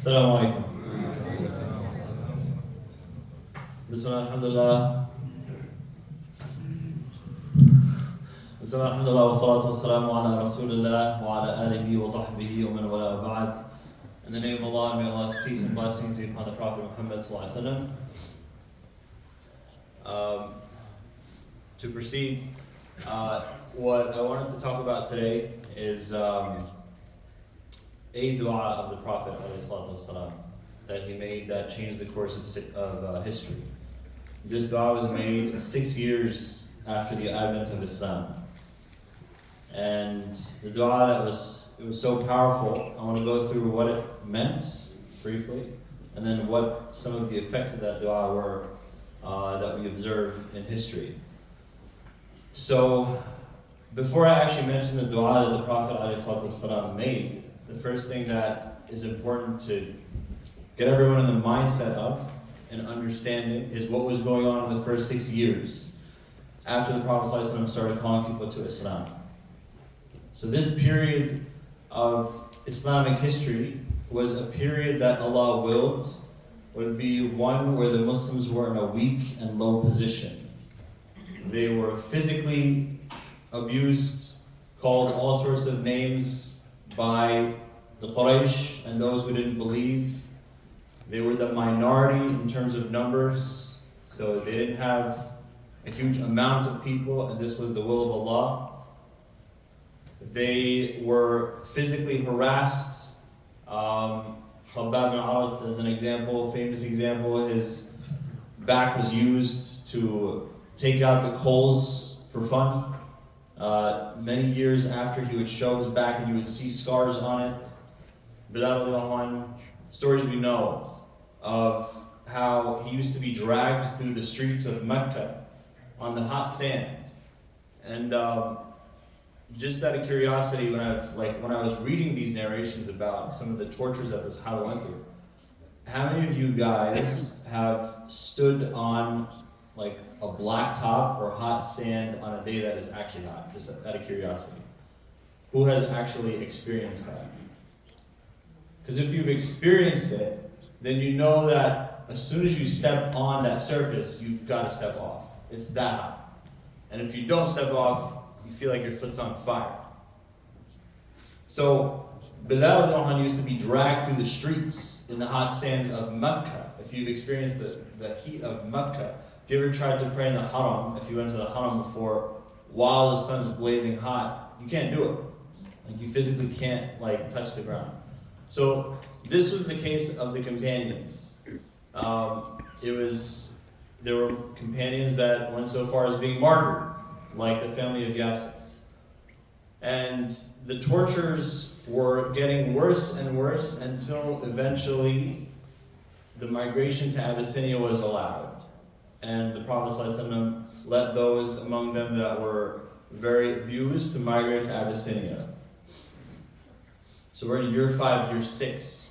Assalamu alaikum. Bismillah, alhamdulillah. Bismillah, alhamdulillah, wa salatu wa salamu ala rasulillah wa ala alihi wa sahbihi wa man wala ba'd. In the name of Allah, may Allah's peace and blessings be upon the Prophet Muhammad sallallahu alaihi wasallam. To proceed, what I wanted to talk about today is a dua of the Prophet ﷺ that he made that changed the course of history. This dua was made 6 years after the advent of Islam. And the dua it was so powerful. I want to go through what it meant briefly, and then what some of the effects of that dua were that we observe in history. So, before I actually mention the dua that the Prophet ﷺ made, the first thing that is important to get everyone in the mindset of and understanding is what was going on in the first 6 years after the Prophet ﷺ started calling people to Islam. So this period of Islamic history was a period that Allah willed would be one where the Muslims were in a weak and low position. They were physically abused, called all sorts of names by the Quraysh and those who didn't believe. They were the minority in terms of numbers, so they didn't have a huge amount of people, and this was the will of Allah. They were physically harassed. Khabbab bin Arad, as an example, famous example, his back was used to take out the coals for fun. Many years after, he would show his back and you would see scars on it. Bilal, stories we know of how he used to be dragged through the streets of Mecca on the hot sand. And just out of curiosity, when I was reading these narrations about some of the tortures that this Sahaba went through, how many of you guys have stood on like a blacktop or hot sand on a day that is actually hot? Just out of curiosity. Who has actually experienced that? Because if you've experienced it, then you know that as soon as you step on that surface, you've got to step off. It's that hot. And if you don't step off, you feel like your foot's on fire. So, Bilal used to be dragged through the streets in the hot sands of Mecca. If you've experienced the heat of Mecca, if you ever tried to pray in the haram, if you went to the haram before, while the sun's blazing hot, you can't do it. Like, you physically can't touch the ground. So this was the case of the companions. There were companions that went so far as being martyred, like the family of Yasif. And the tortures were getting worse and worse until eventually the migration to Abyssinia was allowed. And the Prophet ﷺ let those among them that were very abused to migrate to Abyssinia. So we're in year 5, year 6.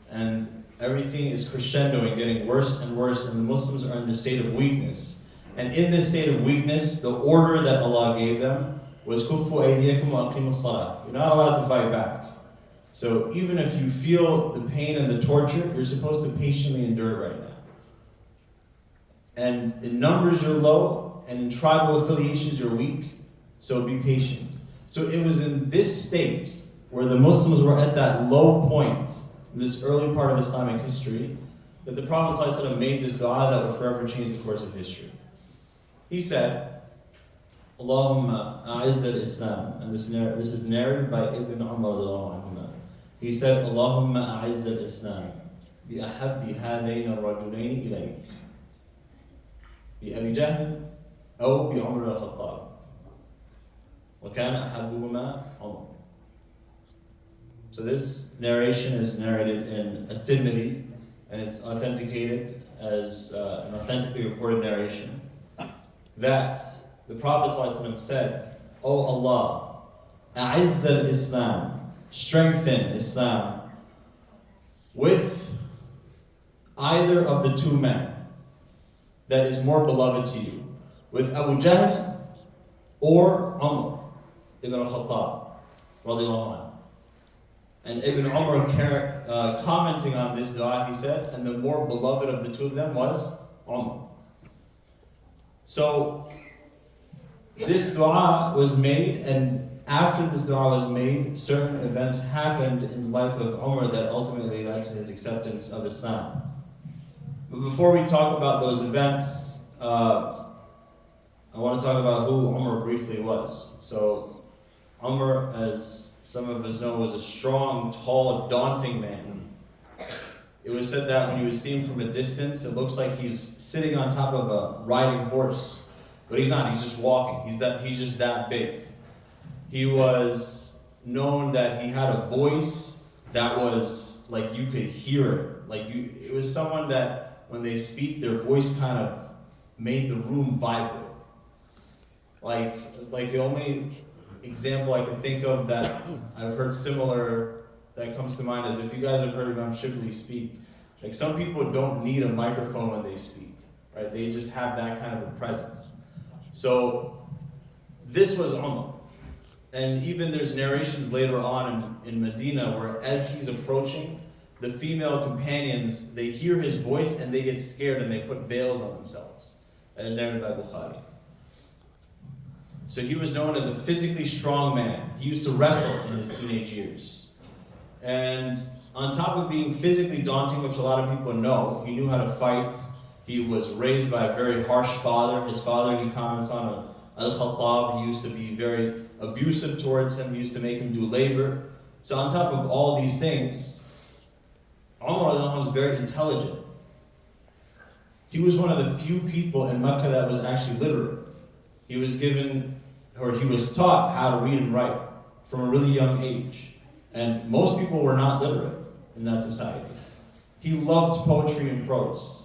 And everything is crescendoing, getting worse and worse, and the Muslims are in this state of weakness. And in this state of weakness, the order that Allah gave them was Kuffu aydiyakum wa aqimu salah. You're not allowed to fight back. So even if you feel the pain and the torture, you're supposed to patiently endure it right now. And in numbers you're low, and in tribal affiliations you're weak, so be patient. So it was in this state where the Muslims were at that low point, in this early part of Islamic history, that the Prophet ﷺ made this dua that would forever change the course of history. He said, Allahumma a'izz al-Islam, and this is narrated by Ibn Umar. He said, Allahumma a'izz al-Islam, bi ahabbi hadayn al-rajulayn ilayk, bi Abi Jahl, aw bi Umar al-Khattab, wa kana ahabbuhuma Umar. So this narration is narrated in At-Tirmidhi, and it's authenticated as an authentically reported narration, that the Prophet ﷺ said, "O Allah, a'izz al-Islam, strengthen Islam with either of the two men that is more beloved to you, with Abu Jahl or Umar ibn al-Khattab, radiallahu anhu. And Ibn Umar commenting on this dua, he said, and the more beloved of the two of them was Umar. So this dua was made, and after this dua was made, certain events happened in the life of Umar that ultimately led to his acceptance of Islam. But before we talk about those events, I want to talk about who Umar briefly was. So Umar, as some of us know, was a strong, tall, daunting man. It was said that when you would see him from a distance, it looks like he's sitting on top of a riding horse. But he's not, he's just walking. He's just that big. He was known that he had a voice that was like you could hear it. It was someone that when they speak, their voice kind of made the room vibrate. Like the only example I can think of that I've heard similar that comes to mind is if you guys have heard Imam Shibli speak. Like some people don't need a microphone when they speak, right? They just have that kind of a presence. So this was Umar. And even there's narrations later on in Medina where as he's approaching, the female companions, they hear his voice and they get scared and they put veils on themselves. As narrated by Bukhari. So he was known as a physically strong man. He used to wrestle in his teenage years. And on top of being physically daunting, which a lot of people know, he knew how to fight. He was raised by a very harsh father. His father, he comments on Al-Khattab, he used to be very abusive towards him. He used to make him do labor. So on top of all these things, Umar was very intelligent. He was one of the few people in Mecca that was actually literate. He was taught how to read and write from a really young age. And most people were not literate in that society. He loved poetry and prose.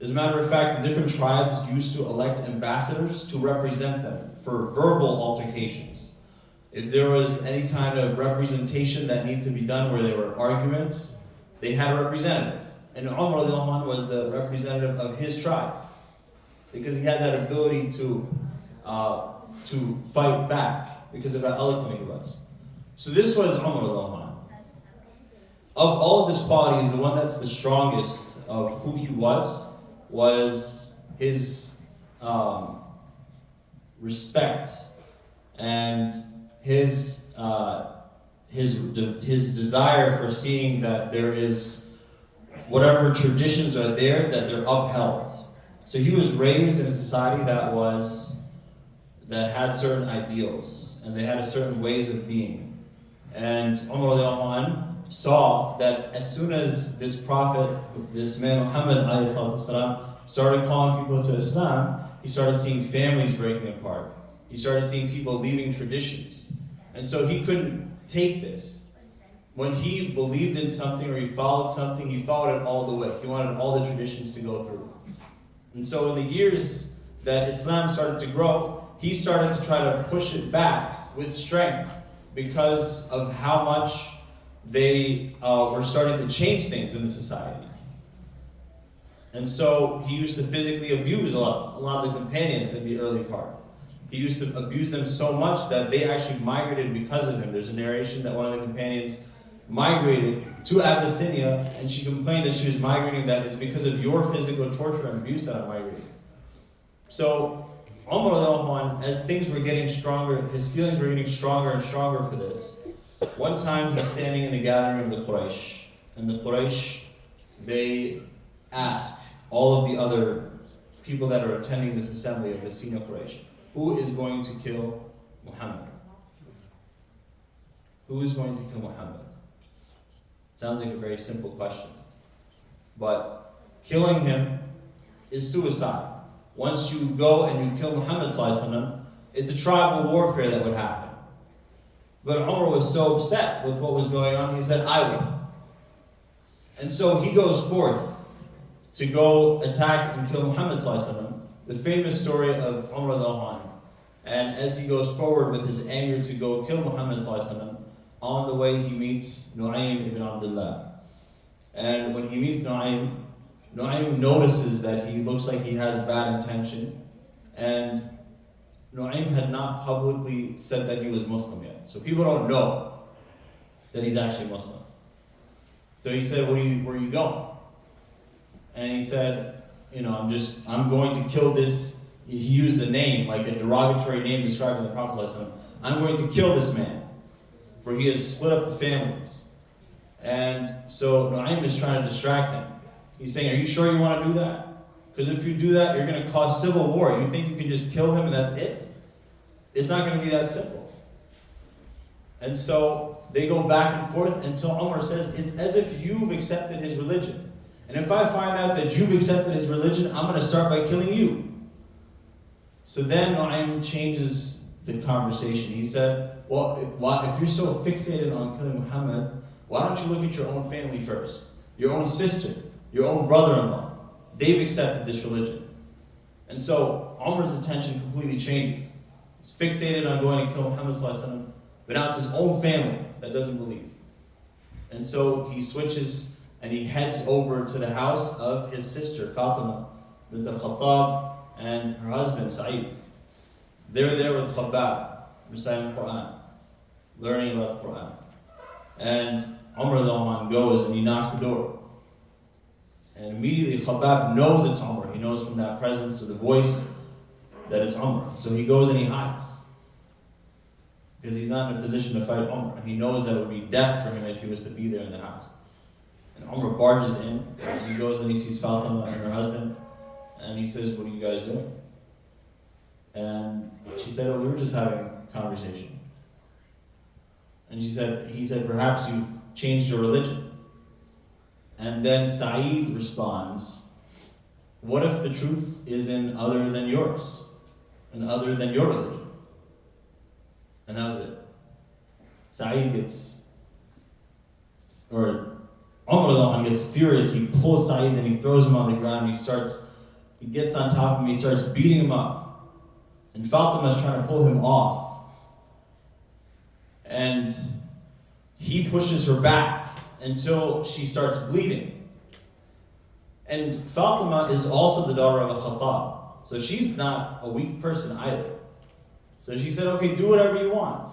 As a matter of fact, the different tribes used to elect ambassadors to represent them for verbal altercations. If there was any kind of representation that needed to be done where there were arguments, they had a representative. And Umar was the representative of his tribe because he had that ability to fight back because of how eloquent he was. So this was Umar. Of all of his qualities, the one that's the strongest of who he was his respect and his desire for seeing that there is whatever traditions are there, that they're upheld. So he was raised in a society that had certain ideals, and they had a certain ways of being. And Umar saw that as soon as this prophet, this man Muhammad started calling people to Islam, he started seeing families breaking apart. He started seeing people leaving traditions. And so he couldn't take this. When he believed in something or he followed something, he followed it all the way. He wanted all the traditions to go through. And so in the years that Islam started to grow, he started to try to push it back with strength because of how much they were starting to change things in the society. And so he used to physically abuse a lot of the companions in the early part. He used to abuse them so much that they actually migrated because of him. There's a narration that one of the companions migrated to Abyssinia, and she complained that she was migrating, that it's because of your physical torture and abuse that I'm migrating. So Umar, as things were getting stronger, his feelings were getting stronger and stronger for this. One time he's standing in the gathering of the Quraysh, and the Quraysh, they ask all of the other people that are attending this assembly of the senior Quraysh, who is going to kill Muhammad? Who is going to kill Muhammad? Sounds like a very simple question. But killing him is suicide. Once you go and you kill Muhammad, it's a tribal warfare that would happen. But Umar was so upset with what was going on, he said, I will. And so he goes forth to go attack and kill Muhammad, the famous story of Umar. And as he goes forward with his anger to go kill Muhammad, on the way he meets Nu'aym ibn Abdullah. And when he meets Nu'aym notices that he looks like he has bad intention. And Nu'aym had not publicly said that he was Muslim yet. So people don't know that he's actually Muslim. So he said, where are you going? And he said, I'm going to kill this. He used a name, like a derogatory name describing the Prophet ﷺ. I'm going to kill this man, for he has split up the families. And so Rahim is trying to distract him. He's saying, are you sure you want to do that? Because if you do that, you're going to cause civil war. You think you can just kill him and that's it? It's not going to be that simple. And so they go back and forth until Omar says, it's as if you've accepted his religion. And if I find out that you've accepted his religion, I'm going to start by killing you. So then Rahim changes the conversation. He said, well, if you're so fixated on killing Muhammad, why don't you look at your own family first? Your own sister, your own brother-in-law. They've accepted this religion. And so Omar's attention completely changes. He's fixated on going to kill Muhammad ﷺ, but now it's his own family that doesn't believe. And so he switches and he heads over to the house of his sister, Fatima bint al-Khattab, and her husband, Sa'id. They're there with Khabbab, reciting the Quran, learning about the Quran. And Umar goes and he knocks the door. And immediately Khabbab knows it's Umar. He knows from that presence or the voice that it's Umar. So he goes and he hides. Because he's not in a position to fight Umar. And he knows that it would be death for him if he was to be there in the house. And Umar barges in. And he goes and he sees Fatima and her husband. And he says, what are you guys doing? And she said, oh, we were just having a conversation. And he said, perhaps you've changed your religion. And then Sa'id responds, what if the truth is in other than yours? And other than your religion? And that was it. Sa'id Umar gets furious. He pulls Sa'id and he throws him on the ground. He gets on top of him, he starts beating him up. And Fatima's trying to pull him off. And he pushes her back until she starts bleeding. And Fatima is also the daughter of a Khattab. So she's not a weak person either. So she said, okay, do whatever you want.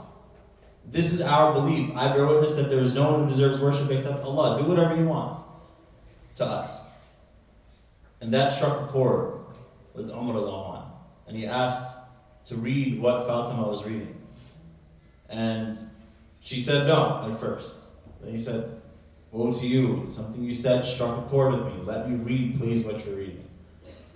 This is our belief. I bear witness that there is no one who deserves worship except Allah. Do whatever you want to us. And that struck a chord with Umar. And he asked to read what Fatima was reading. And she said no at first. Then he said, woe to you, something you said struck a chord with me. Let me read, please, what you're reading.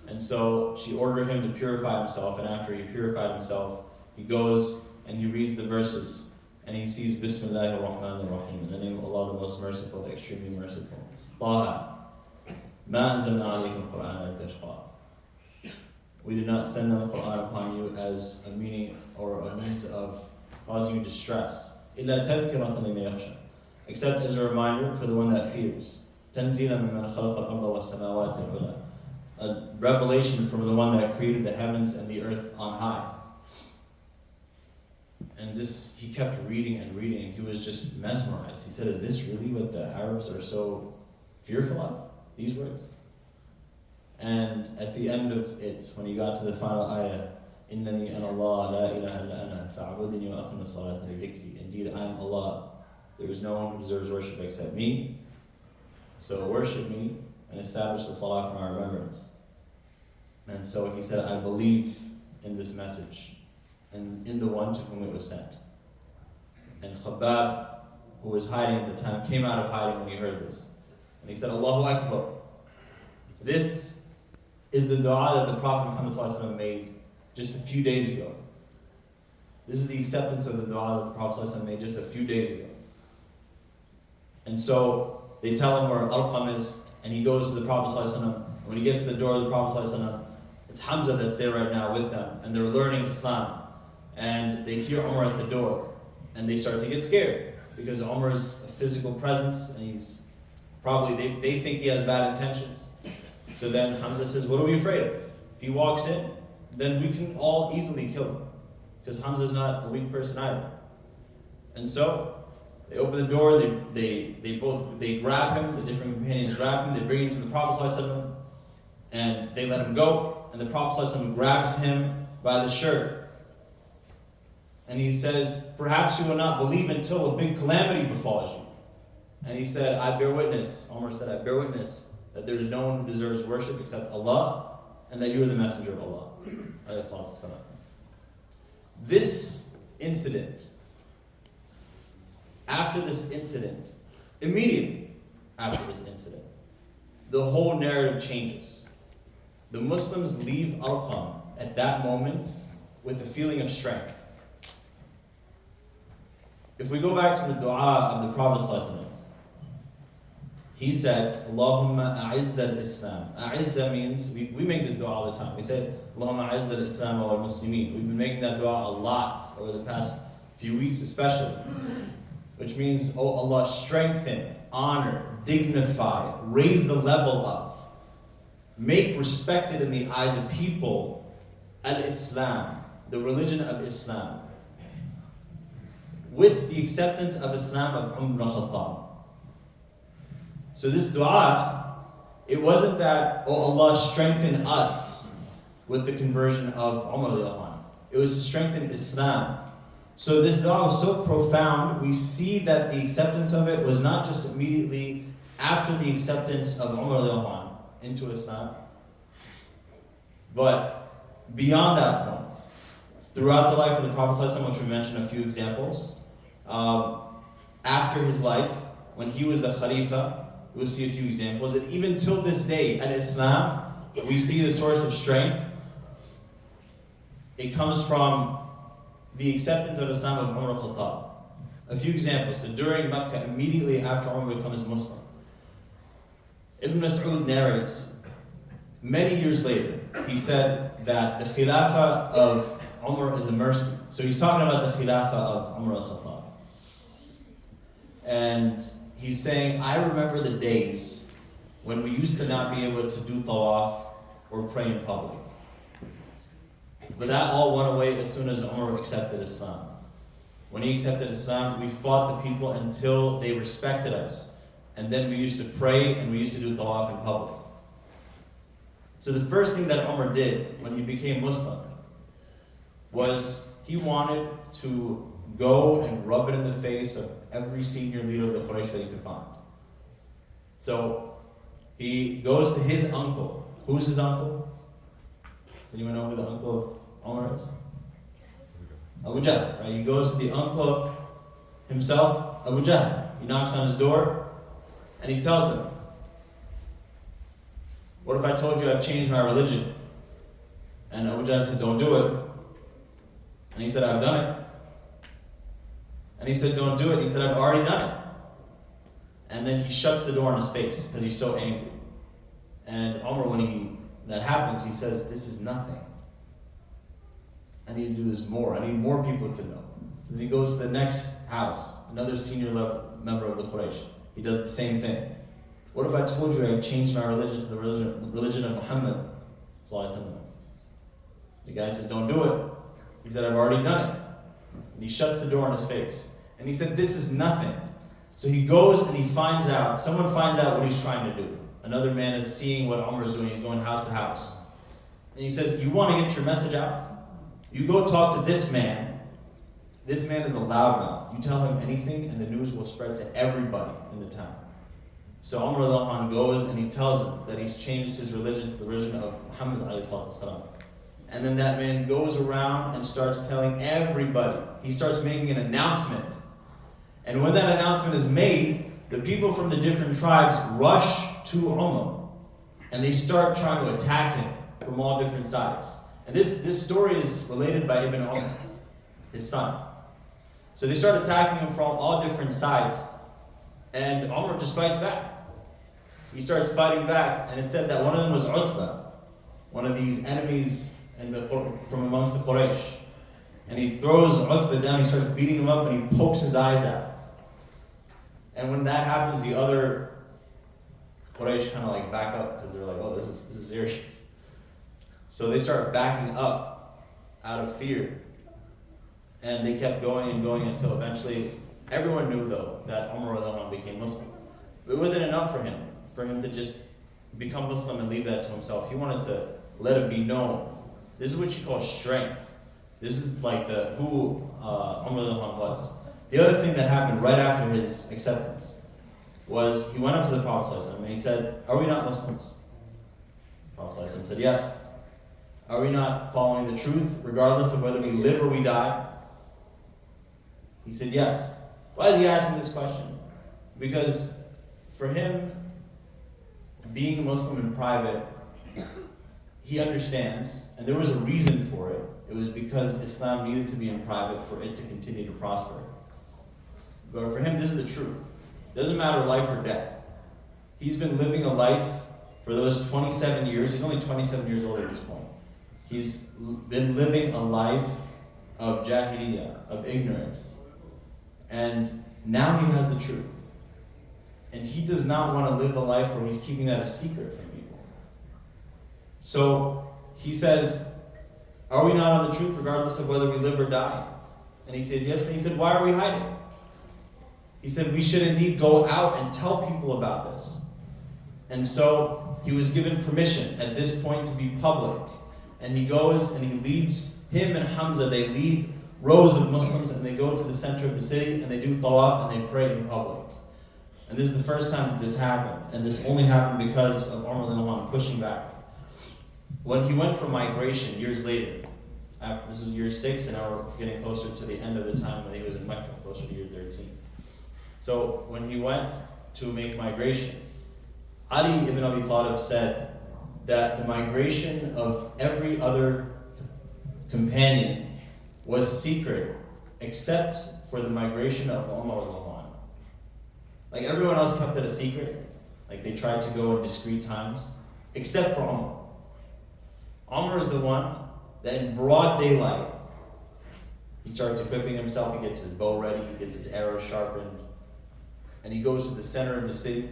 And so she ordered him to purify himself, and after he purified himself, he goes and he reads the verses, and he sees Bismillahir, Rahim, in the name of Allah, the most merciful, the extremely merciful. Taha, ma anzalna alayka al-Qur'an litashqa. We did not send down the Quran upon you as a meaning or a means of causing you distress. إِلَّا تَذْكِرَةً لِمَن يَخْشَى. Except as a reminder for the one that fears. تَنْزِيلًا مِمَّنْ خَلَقَ الْأَرْضَ وَالسَّمَاوَاتِ الْعُلَى. A revelation from the one that created the heavens and the earth on high. And he kept reading and reading, and he was just mesmerized. He said, is this really what the Arabs are so fearful of? These words? And at the end of it, when he got to the final ayah, إِنَّنِي أَنَا اللَّهُ لَا إِلَهَ إِلَّا أَنَا فَاعْبُدْنِي وَأَقِمِ الصَّلَاةَ لِذِكْرِي. Indeed, I am Allah. There is no one who deserves worship except me. So worship me and establish the salah for my remembrance. And so he said, I believe in this message and in the one to whom it was sent. And Khabbab, who was hiding at the time, came out of hiding when he heard this. And he said, Allahu Akbar. This is the dua that the Prophet Muhammad ﷺ made just a few days ago. This is the acceptance of the dua that the Prophet ﷺ made just a few days ago. And so they tell him where Arqam is, and he goes to the Prophet ﷺ. When he gets to the door of the Prophet ﷺ, it's Hamza that's there right now with them, and they're learning Islam. And they hear Umar at the door, and they start to get scared, because Umar's a physical presence, and he's probably, they think he has bad intentions. So then Hamza says, what are we afraid of? If he walks in, then we can all easily kill him, because Hamza's not a weak person either. And so they open the door, they grab him, the different companions grab him, they bring him to the Prophet ﷺ, and they let him go, and the Prophet ﷺ grabs him by the shirt. And he says, perhaps you will not believe until a big calamity befalls you. And he said, I bear witness, Omar said, I bear witness that there is no one who deserves worship except Allah, and that you are the messenger of Allah. This incident, after this incident, immediately after this incident, the whole narrative changes. The Muslims leave Arqam at that moment with a feeling of strength. If we go back to the dua of the Prophet ﷺ, he said, Allahumma a'izza al-Islam. A'izza means, we make this dua all the time. We say, Allahumma a'izza al-Islam wa al-Muslimin. We've been making that dua a lot over the past few weeks especially. Which means, oh Allah, strengthen, honor, dignify, raise the level of, make respected in the eyes of people, al-Islam, the religion of Islam, with the acceptance of Islam of Umar al-Khattab. So this dua, it wasn't that, oh Allah, strengthen us with the conversion of Umar al-Khattab. It was to strengthen Islam. So this dua was so profound, we see that the acceptance of it was not just immediately after the acceptance of Umar al-Khattab into Islam, but beyond that point, throughout the life of the Prophet ﷺ, which we mentioned a few examples, after his life, when he was the Khalifa, we'll see a few examples, and even till this day, at Islam, we see the source of strength. It comes from the acceptance of Islam of Umar al-Khattab. A few examples. So during Mecca, immediately after Umar becomes Muslim, Ibn Mas'ud narrates, many years later, he said that the Khilafah of Umar is a mercy. So he's talking about the Khilafah of Umar al-Khattab. And he's saying, I remember the days when we used to not be able to do tawaf or pray in public. But that all went away as soon as Umar accepted Islam. When he accepted Islam, we fought the people until they respected us. And then we used to pray and we used to do tawaf in public. So the first thing that Umar did when he became Muslim was he wanted to go and rub it in the face of every senior leader of the Quraysh that he could find. So he goes to his uncle. Who's his uncle? Does anyone know who the uncle of Umar is? Abu Jahl, right? He goes to the uncle of himself, Abu Jahl. He knocks on his door and he tells him, what if I told you I've changed my religion? And Abu Jahl said, don't do it. And he said, I've done it. And he said, don't do it. He said, I've already done it. And then he shuts the door in his face because he's so angry. And Umar, when that happens, he says, this is nothing. I need to do this more. I need more people to know. So then he goes to the next house, another senior level member of the Quraysh. He does the same thing. What if I told you I changed my religion to the religion of Muhammad? The guy says, don't do it. He said, I've already done it. And he shuts the door in his face. And he said, this is nothing. So he goes and he finds out, someone finds out what he's trying to do. Another man is seeing what Umar is doing. He's going house to house. And he says, you want to get your message out? You go talk to this man. This man is a loudmouth. You tell him anything and the news will spread to everybody in the town. So Umar goes and he tells him that he's changed his religion to the religion of Muhammad ﷺ. And then that man goes around and starts telling everybody. He starts making an announcement. And when that announcement is made, the people from the different tribes rush to Umar. And they start trying to attack him from all different sides. And this story is related by Ibn Umar, his son. So they start attacking him from all different sides. And Umar just fights back. He starts fighting back. And it said that one of them was Utbah, one of these enemies from amongst the Quraysh. And he throws Utbah down, he starts beating him up, and he pokes his eyes out. And when that happens, the other Quraysh kind of like back up, because they're like, oh, this is serious. So they start backing up out of fear. And they kept going and going until eventually everyone knew, though, that Umar became Muslim. But it wasn't enough for him to just become Muslim and leave that to himself. He wanted to let it be known. This is what you call strength. This is like who Umar was. The other thing that happened right after his acceptance was he went up to the Prophet ﷺ and he said, "Are we not Muslims?" The Prophet ﷺ said, "Yes." "Are we not following the truth regardless of whether we live or we die?" He said, "Yes." Why is he asking this question? Because for him, being a Muslim in private, he understands, and there was a reason for it. It was because Islam needed to be in private for it to continue to prosper. But for him, this is the truth. It doesn't matter life or death. He's been living a life for those 27 years. He's only 27 years old at this point. He's been living a life of jahiliyyah, of ignorance. And now he has the truth. And he does not want to live a life where he's keeping that a secret from people. So he says, "Are we not on the truth regardless of whether we live or die?" And he says, "Yes." And he said, "Why are we hiding?" He said, "We should indeed go out and tell people about this." And so he was given permission at this point to be public. And he goes and he leads, him and Hamza, they lead rows of Muslims and they go to the center of the city and they do tawaf and they pray in public. And this is the first time that this happened. And this only happened because of Umar pushing back. When he went for migration years later, this was year 6 and now we're getting closer to the end of the time when he was in Mecca, closer to year 13. So when he went to make migration, Ali ibn Abi Talib said that the migration of every other companion was secret except for the migration of Umar. Like everyone else kept it a secret. Like they tried to go in discreet times, except for Umar. Umar is the one that in broad daylight, he starts equipping himself, he gets his bow ready, he gets his arrows sharpened, and he goes to the center of the city,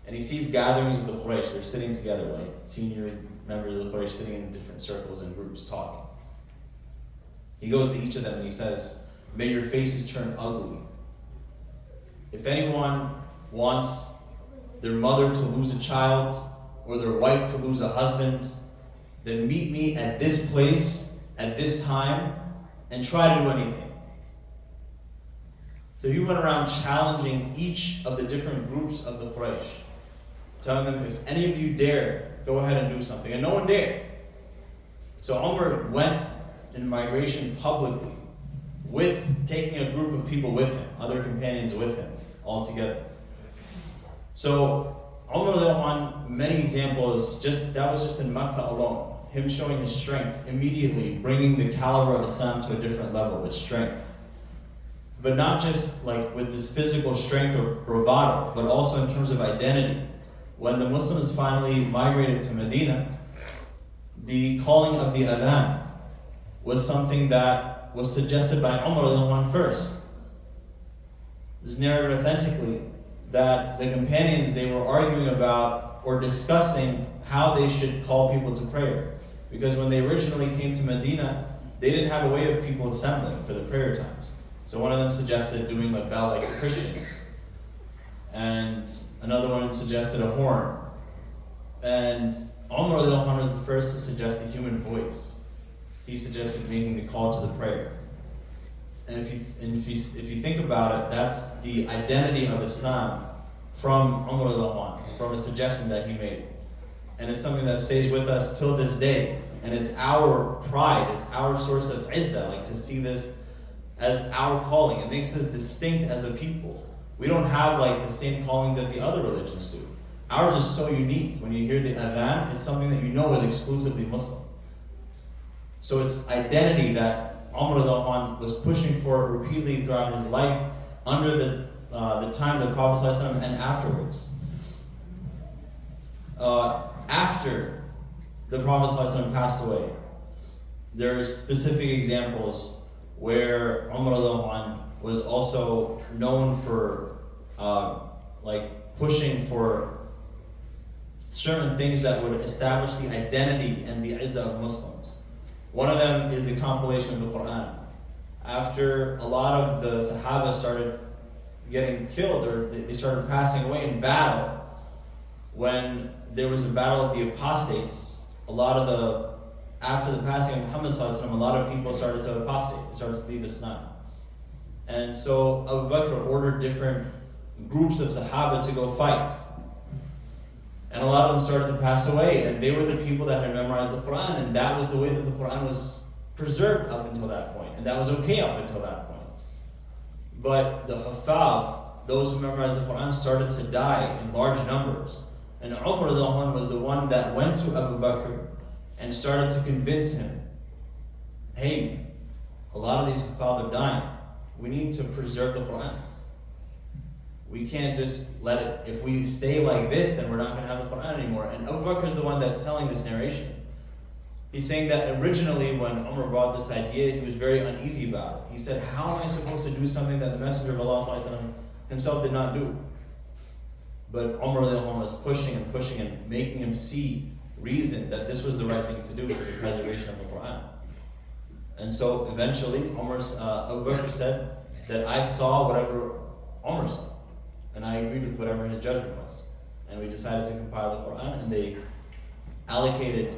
and he sees gatherings of the Quraysh. They're sitting together, like senior members of the Quraysh sitting in different circles and groups talking. He goes to each of them and he says, "May your faces turn ugly. If anyone wants their mother to lose a child or their wife to lose a husband, then meet me at this place, at this time, and try to do anything." So he went around challenging each of the different groups of the Quraysh, telling them, if any of you dare, go ahead and do something. And no one dared. So Umar went in migration publicly, with taking a group of people with him, other companions with him, all together. So Umar, many examples, that was just in Mecca alone. Him showing his strength, immediately bringing the caliber of Islam to a different level with strength. But not just like with this physical strength or bravado, but also in terms of identity. When the Muslims finally migrated to Medina, the calling of the adhan was something that was suggested by Umar first. This is narrated authentically that the companions, they were arguing about or discussing how they should call people to prayer. Because when they originally came to Medina, they didn't have a way of people assembling for the prayer times. So one of them suggested doing a bell like the Christians. And another one suggested a horn. And Umar was the first to suggest the human voice. He suggested making the call to the prayer. And if you think about it, that's the identity of Islam from Umar, from a suggestion that he made. And it's something that stays with us till this day. And it's our pride, it's our source of izzah, like to see this as our calling. It makes us distinct as a people. We don't have like the same callings that the other religions do. Ours is so unique. When you hear the adhan, it's something that you know is exclusively Muslim. So it's identity that Umar was pushing for repeatedly throughout his life under the time of the Prophet ﷺ and afterwards. After the Prophet ﷺ passed away, there are specific examples where Umar was also known for pushing for certain things that would establish the identity and the izzah of Muslims. One of them is the compilation of the Quran. After a lot of the Sahaba started getting killed or they started passing away in battle, when there was a battle of the apostates, a lot of after the passing of Muhammad sallallahu alaihi wasallam, a lot of people started to apostate. They started to leave Islam. And so Abu Bakr ordered different groups of Sahaba to go fight. And a lot of them started to pass away, and they were the people that had memorized the Quran, and that was the way that the Quran was preserved up until that point, and that was okay up until that point. But the Hafaz, those who memorized the Quran, started to die in large numbers. And Umar was the one that went to Abu Bakr and started to convince him, hey, a lot of these Hafaz are dying. We need to preserve the Quran. We can't just let it, if we stay like this, then we're not going to have the Quran anymore. And Abu Bakr is the one that's telling this narration. He's saying that originally when Umar brought this idea, he was very uneasy about it. He said, how am I supposed to do something that the Messenger of Allah himself did not do? But Umar was pushing and making him see reason that this was the right thing to do for the preservation of the Quran. And so eventually Abu Bakr said that I saw whatever Umar saw. And I agreed with whatever his judgment was. And we decided to compile the Quran, and they allocated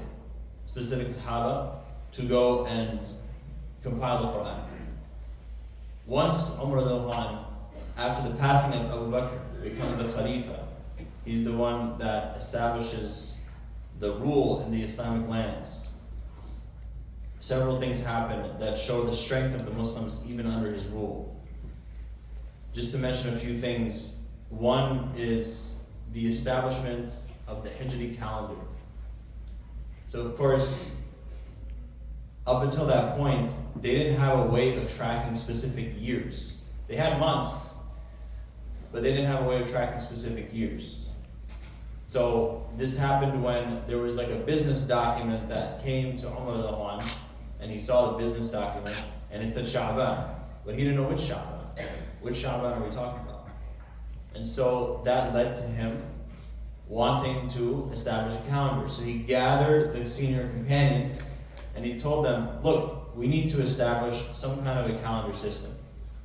specific Sahaba to go and compile the Quran. Once Umar, after the passing of Abu Bakr, becomes the Khalifa, he's the one that establishes the rule in the Islamic lands. Several things happen that show the strength of the Muslims even under his rule. Just to mention a few things, one is the establishment of the Hijri calendar. So of course, up until that point, they didn't have a way of tracking specific years. They had months, but they didn't have a way of tracking specific years. So this happened when there was like a business document that came to Umar, and he saw the business document, and it said Sha'ban, but he didn't know which Sha'ban. Which Sha'ban are we talking about? And so that led to him wanting to establish a calendar. So he gathered the senior companions and he told them, look, we need to establish some kind of a calendar system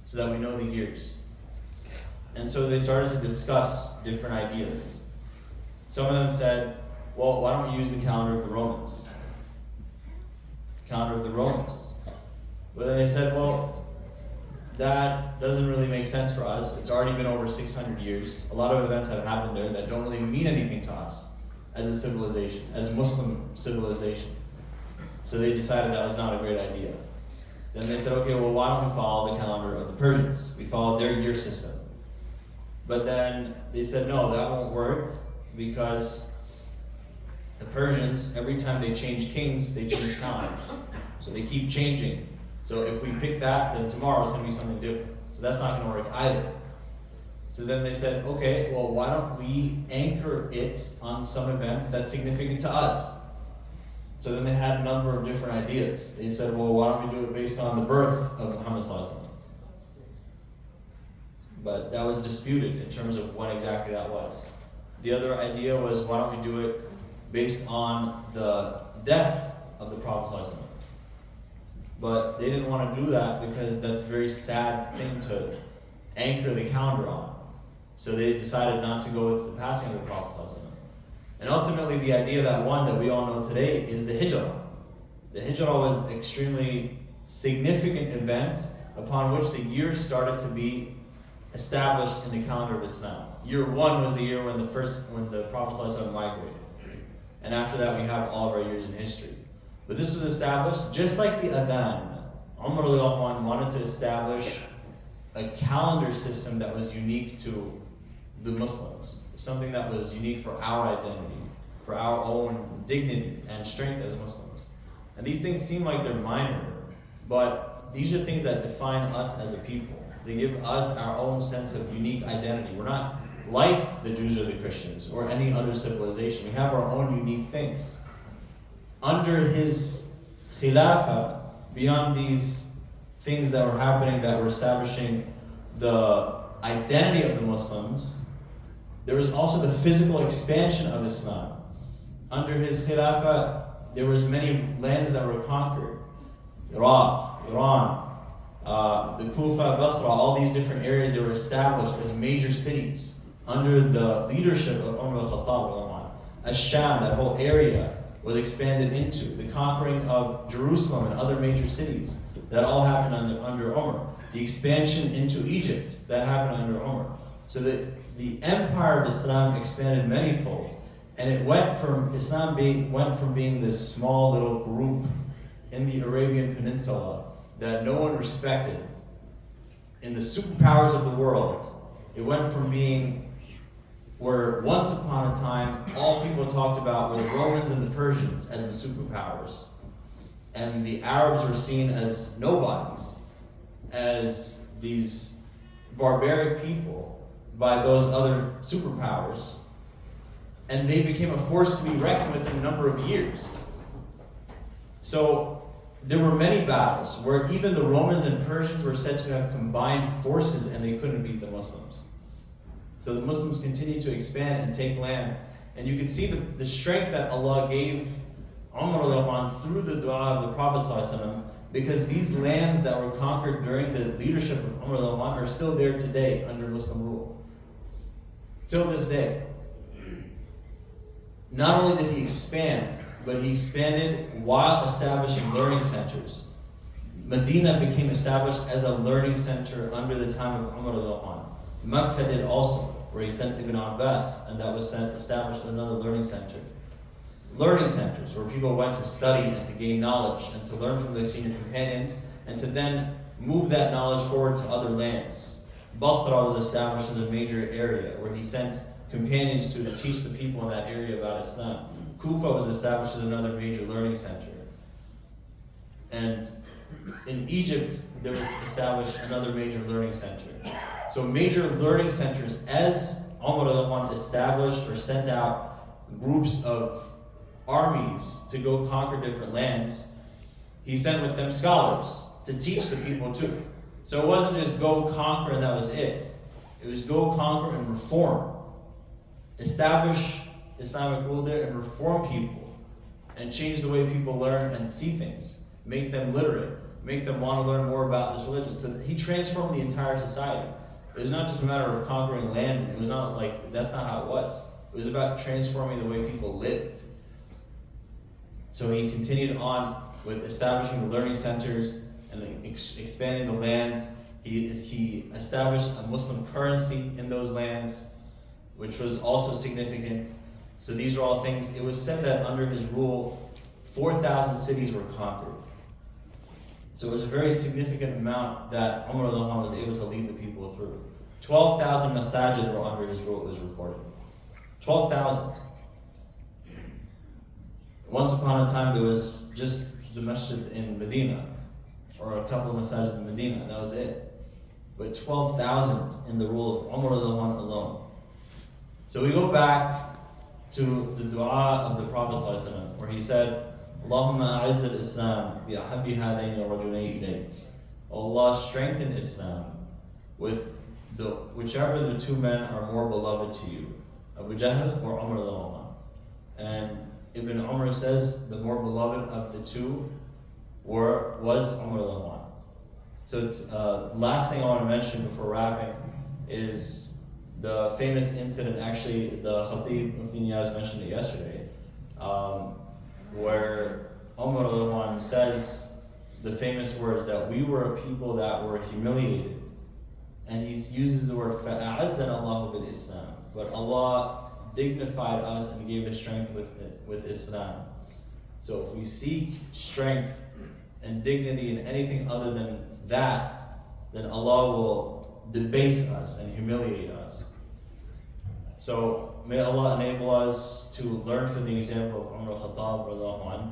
so that we know the years. And so they started to discuss different ideas. Some of them said, well, why don't we use the calendar of the Romans? The calendar of the Romans. But then they said, well, that doesn't really make sense for us. It's already been over 600 years. A lot of events have happened there that don't really mean anything to us as a civilization, as a Muslim civilization. So they decided that was not a great idea. Then they said, okay, well, why don't we follow the calendar of the Persians? We follow their year system. But then they said, no, that won't work because the Persians, every time they change kings, they change calendars. So they keep changing. So if we pick that, then tomorrow it's going to be something different. So that's not going to work either. So then they said, okay, well, why don't we anchor it on some event that's significant to us? So then they had a number of different ideas. They said, well, why don't we do it based on the birth of Muhammad sallallahu alaihi wasallam? But that was disputed in terms of what exactly that was. The other idea was, why don't we do it based on the death of the Prophet sallallahu alaihi wasallam? But they didn't want to do that because that's a very sad thing to anchor the calendar on. So they decided not to go with the passing of the Prophet ﷺ. And ultimately the idea that won that we all know today is the Hijrah. The Hijrah was an extremely significant event upon which the year started to be established in the calendar of Islam. Year 1 was the year when the Prophet ﷺ migrated. And after that we have all of our years in history. But this was established just like the Adhan. Umar wanted to establish a calendar system that was unique to the Muslims. Something that was unique for our identity, for our own dignity and strength as Muslims. And these things seem like they're minor, but these are things that define us as a people. They give us our own sense of unique identity. We're not like the Jews or the Christians or any other civilization. We have our own unique things. Under his khilafah, beyond these things that were happening that were establishing the identity of the Muslims, there was also the physical expansion of Islam. Under his khilafah, there was many lands that were conquered. Iraq, Iran, the Kufa, Basra, all these different areas, they were established as major cities under the leadership of Umar al-Khattab. Ash-Sham, that whole area, was expanded into, the conquering of Jerusalem and other major cities, that all happened under Omar. The expansion into Egypt, that happened under Omar. So the empire of Islam expanded manyfold, and it went from being this small little group in the Arabian Peninsula that no one respected, in the superpowers of the world. It went from being where once upon a time all people talked about were the Romans and the Persians as the superpowers, and the Arabs were seen as nobodies, as these barbaric people by those other superpowers, and they became a force to be reckoned with in a number of years. So there were many battles where even the Romans and Persians were said to have combined forces and they couldn't beat the Muslims. So the Muslims continued to expand and take land. And you can see the strength that Allah gave Umar through the dua of the Prophet ﷺ, because these lands that were conquered during the leadership of Umar are still there today under Muslim rule. Till this day. Not only did he expand, but he expanded while establishing learning centers. Medina became established as a learning center under the time of Umar. Mecca did also, where he sent Ibn Abbas, and that was established another learning center. Learning centers where people went to study and to gain knowledge and to learn from their senior companions and to then move that knowledge forward to other lands. Basra was established as a major area where he sent companions to teach the people in that area about Islam. Kufa was established as another major learning center. And in Egypt, there was established another major learning center. So major learning centers, as Umar established or sent out groups of armies to go conquer different lands, he sent with them scholars to teach the people too. So it wasn't just go conquer and that was it. It was go conquer and reform. Establish Islamic rule there and reform people and change the way people learn and see things. Make them literate. Make them want to learn more about this religion. So he transformed the entire society. It was not just a matter of conquering land. It was not like, that's not how it was. It was about transforming the way people lived. So he continued on with establishing the learning centers and expanding the land. He established a Muslim currency in those lands, which was also significant. So these are all things. It was said that under his rule, 4,000 cities were conquered. So it was a very significant amount that Umar was able to lead the people through. 12,000 masajid were under his rule, it was reported. 12,000. Once upon a time, there was just the Masjid in Medina, or a couple of masajid in Medina, and that was it. But 12,000 in the rule of Umar alone. So we go back to the dua of the Prophet ﷺ, where he said, Allahumma a'izz al-Islam bi ahabbi hadaini rajulayn ilayk. Allah, strengthen Islam with whichever the two men are more beloved to you, Abu Jahl or Umar. And Ibn Umar says the more beloved of the two was Umar. So last thing I want to mention before wrapping is the famous incident. Actually, the Khatib of Niyaz mentioned it yesterday, where Umar says the famous words that we were a people that were humiliated, and he uses the word فَأَعَزَّنَ اللَّهُ بِالْإِسْلَامِ, but Allah dignified us and gave us strength with Islam. So if we seek strength and dignity in anything other than that, then Allah will debase us and humiliate us. So may Allah enable us to learn from the example of Umar al-Khattab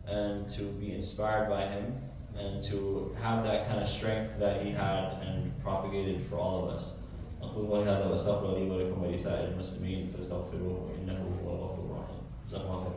and to be inspired by him and to have that kind of strength that he had and propagated for all of us. أقول قولي هذا وأستغفر لي ولكم ولسائر المسلمين فاستغفروه إنه هو الغفور الرحيم. جزاكم الله خير.